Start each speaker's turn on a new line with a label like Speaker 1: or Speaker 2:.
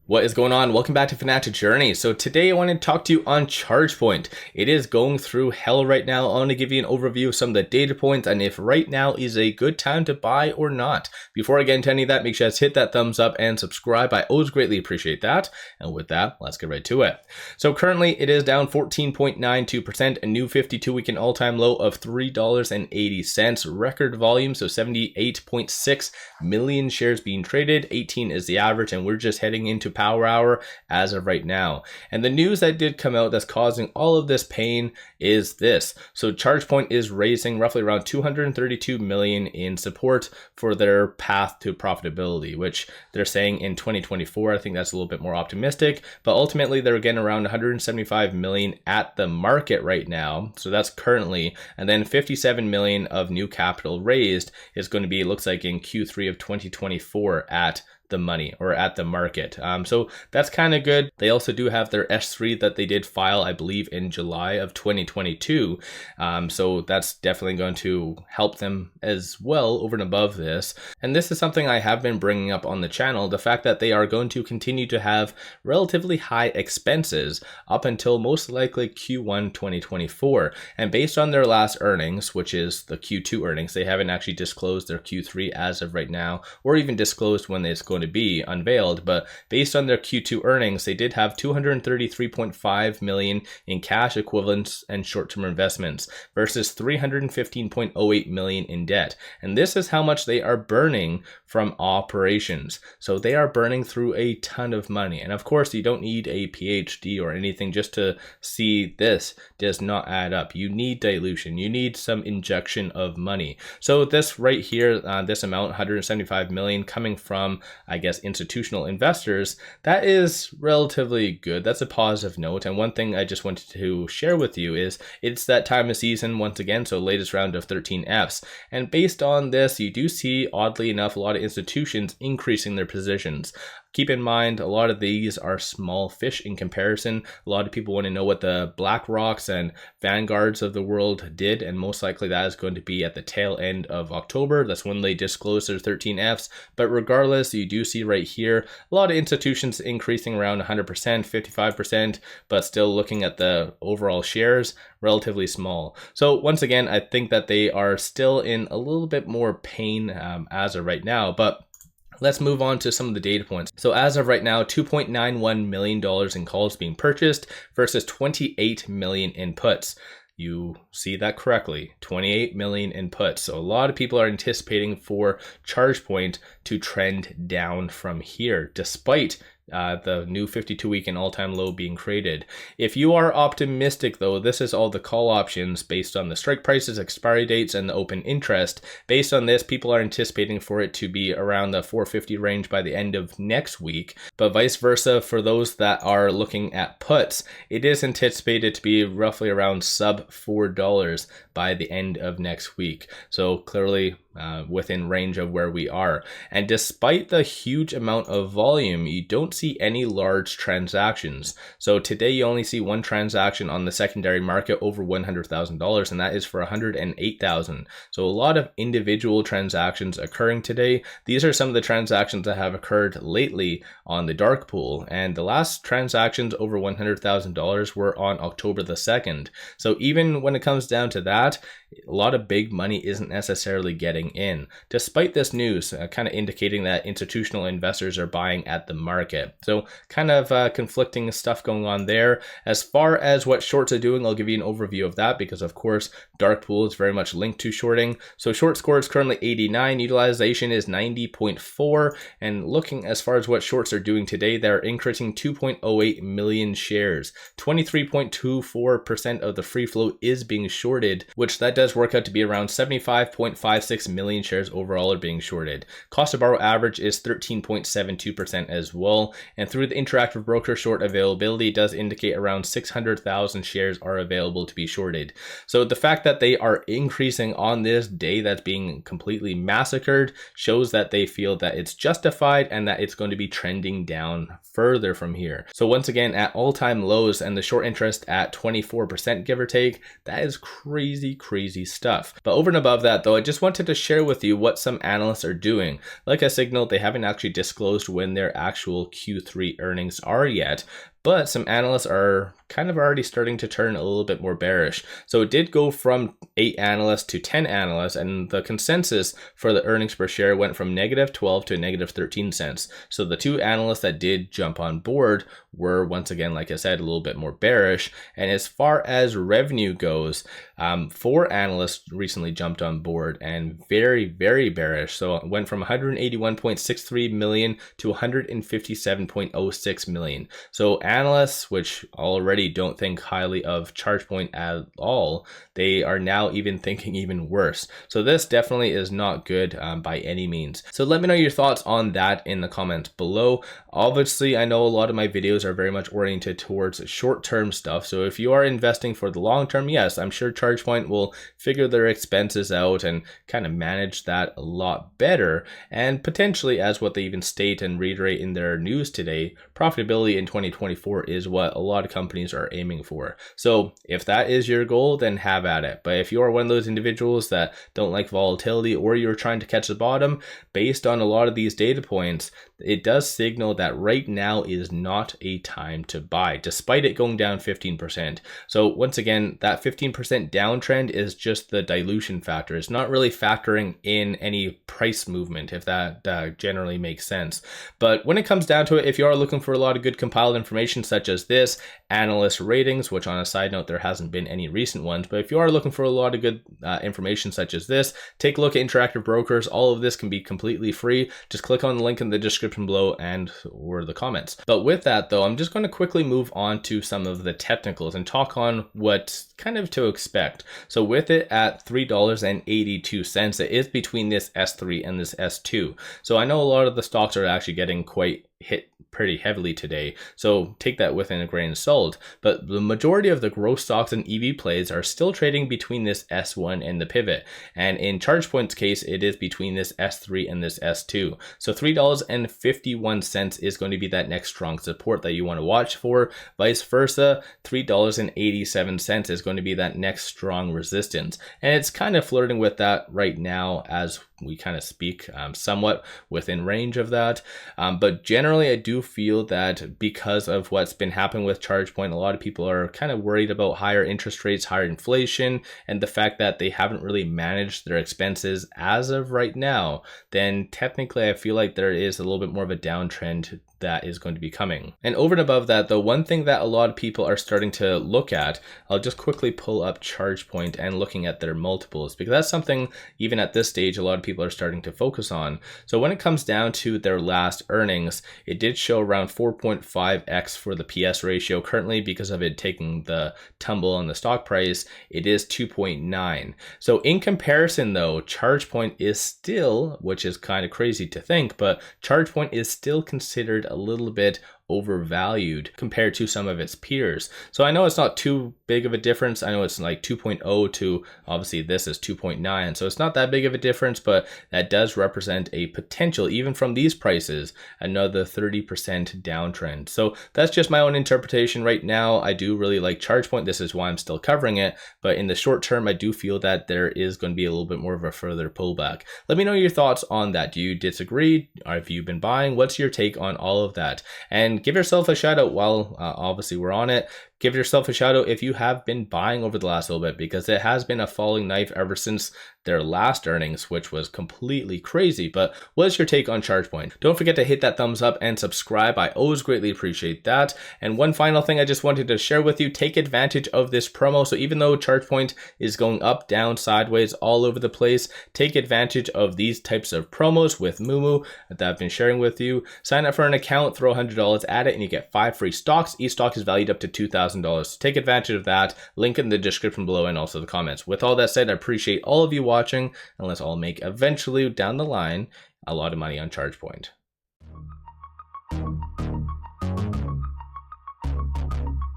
Speaker 1: What is going on? Welcome back to Financial Journey. So today I want to talk to you on ChargePoint. It is going through hell right now. I want to give you an overview of some of the data points and if right now is a good time to buy or not. Before I get into any of that, make sure to hit that thumbs up and subscribe. I always greatly appreciate that. And with that, let's get right to it. So currently it is down 14.92%, a new 52-week and all-time low of $3.80. Record volume, so 78.6 million shares being traded. 18 is the average, and we're just heading into power hour as of right now. And the news that did come out that's causing all of this pain is this. So ChargePoint is raising roughly around 232 million in support for their path to profitability, which they're saying in 2024. I think that's a little bit more optimistic, but ultimately they're getting around 175 million at the market right now. So that's currently, and then 57 million of new capital raised is going to be, it looks like in Q3 of 2024 at the money or at the market. So that's kind of good. They also do have their S3 that they did file, I believe, in July of 2022. So that's definitely going to help them as well over and above this. And this is something I have been bringing up on the channel, the fact that they are going to continue to have relatively high expenses up until most likely Q1 2024. And based on their last earnings, which is the Q2 earnings, they haven't actually disclosed their Q3 as of right now, or even disclosed when it's going to be unveiled, but based on their Q2 earnings, they did have 233.5 million in cash equivalents and short-term investments versus 315.08 million in debt. And this is how much they are burning from operations. So they are burning through a ton of money. And of course, you don't need a PhD or anything just to see this does not add up. You need dilution. You need some injection of money. So this right here, this amount, 175 million coming from, I guess, institutional investors, that is relatively good. That's a positive note. And one thing I just wanted to share with you is it's that time of season once again, so latest round of 13Fs. And based on this, you do see, oddly enough, a lot of institutions increasing their positions. Keep in mind, a lot of these are small fish in comparison. A lot of people want to know what the BlackRocks and Vanguards of the world did, and most likely that is going to be at the tail end of October. That's when they disclose their 13Fs. But regardless, you do see right here, a lot of institutions increasing around 100%, 55%, but still looking at the overall shares, relatively small. So once again, I think that they are still in a little bit more pain as of right now, but let's move on to some of the data points. So as of right now, $2.91 million in calls being purchased versus 28 million in puts. You see that correctly, 28 million in puts. So a lot of people are anticipating for ChargePoint to trend down from here, despite the new 52-week and all-time low being created. If you are optimistic, though, this is all the call options based on the strike prices, expiry dates, and the open interest. Based on this, people are anticipating for it to be around the 450 range by the end of next week. But vice versa, for those that are looking at puts, it is anticipated to be roughly around sub $4 by the end of next week. So clearly within range of where we are. And despite the huge amount of volume, you don't see any large transactions. So today you only see one transaction on the secondary market over $100,000, and that is for $108,000. So a lot of individual transactions occurring today. These are some of the transactions that have occurred lately on the dark pool, and the last transactions over $100,000 were on October the 2nd. So even when it comes down to that, a lot of big money isn't necessarily getting in, despite this news kind of indicating that institutional investors are buying at the market. So kind of conflicting stuff going on there. As far as what shorts are doing, I'll give you an overview of that because, of course, dark pool is very much linked to shorting. So short score is currently 89, utilization is 90.4, and looking as far as what shorts are doing today, they're increasing 2.08 million shares. 23.24% of the free float is being shorted, which that does work out to be around 75.56 million shares overall are being shorted. Cost to borrow average is 13.72% as well. And through the interactive broker short availability, it does indicate around 600,000 shares are available to be shorted. So the fact that they are increasing on this day that's being completely massacred shows that they feel that it's justified and that it's going to be trending down further from here. So once again, at all-time lows and the short interest at 24%, give or take, that is crazy stuff. But over and above that, though, I just wanted to share with you what some analysts are doing. Like I signaled, they haven't actually disclosed when their actual Q3 earnings are yet, but some analysts are kind of already starting to turn a little bit more bearish. So it did go from 8 analysts to 10 analysts, and the consensus for the earnings per share went from -12 to -13 cents. So the 2 analysts that did jump on board were, once again, like I said, a little bit more bearish. And as far as revenue goes, 4 analysts recently jumped on board and very bearish. So it went from 181.63 million to 157.06 million. So analysts, which already don't think highly of ChargePoint at all, they are now even thinking even worse. So this definitely is not good by any means. So let me know your thoughts on that in the comments below. Obviously, I know a lot of my videos are very much oriented towards short-term stuff. So if you are investing for the long term, yes, I'm sure ChargePoint will figure their expenses out and kind of manage that a lot better. And potentially, as what they even state and reiterate in their news today, profitability in 2024 is what a lot of companies are aiming for. So if that is your goal, then have at it. But if you are one of those individuals that don't like volatility, or you're trying to catch the bottom, based on a lot of these data points, it does signal that right now is not a time to buy, despite it going down 15%. So once again, that 15% downtrend is just the dilution factor. It's not really factoring in any price movement, if that generally makes sense. But when it comes down to it, if you are looking for a lot of good compiled information such as this, Analyst Ratings, which on a side note, there hasn't been any recent ones, but if you are looking for a lot of good information such as this, take a look at Interactive Brokers. All of this can be completely free. Just click on the link in the description below and or the comments. But with that though, I'm just going to quickly move on to some of the technicals and talk on what kind of to expect. So with it at $3.82, it is between this S3 and this S2. So I know a lot of the stocks are actually getting quite hit pretty heavily today, so take that within a grain of salt. But the majority of the growth stocks and EV plays are still trading between this S1 and the pivot, and in ChargePoint's case, it is between this S3 and this S2. So $3.51 is going to be that next strong support that you want to watch for. Vice versa, $3.87 is going to be that next strong resistance, and it's kind of flirting with that right now as we kind of speak, somewhat within range of that. But generally, I do feel that because of what's been happening with ChargePoint, a lot of people are kind of worried about higher interest rates, higher inflation, and the fact that they haven't really managed their expenses as of right now. Then technically, I feel like there is a little bit more of a downtrend that is going to be coming. And over and above that, the one thing that a lot of people are starting to look at, I'll just quickly pull up ChargePoint and looking at their multiples, because that's something even at this stage a lot of people are starting to focus on. So when it comes down to their last earnings, it did show around 4.5x for the PS ratio. Currently, because of it taking the tumble on the stock price, it is 2.9. So in comparison though, ChargePoint is still, which is kind of crazy to think, but ChargePoint is still considered a little bit overvalued compared to some of its peers. So I know it's not too big of a difference. I know it's like 2.0 to obviously this is 2.9. So it's not that big of a difference, but that does represent a potential, even from these prices, another 30% downtrend. So that's just my own interpretation right now. I do really like ChargePoint. This is why I'm still covering it. But in the short term, I do feel that there is going to be a little bit more of a further pullback. Let me know your thoughts on that. Do you disagree? Or have you been buying? What's your take on all of that? And give yourself a shout out while obviously we're on it. Give yourself a shout out if you have been buying over the last little bit, because it has been a falling knife ever since their last earnings, which was completely crazy. But what is your take on ChargePoint? Don't forget to hit that thumbs up and subscribe. I always greatly appreciate that. And one final thing I just wanted to share with you, take advantage of this promo. So even though ChargePoint is going up, down, sideways, all over the place, take advantage of these types of promos with Moomoo that I've been sharing with you. Sign up for an account, throw $100 at it, and you get 5 free stocks. Each stock is valued up to $2,000. Take advantage of that. Link in the description below and also the comments. With all that said, I appreciate all of you watching, and let's all make eventually down the line a lot of money on ChargePoint.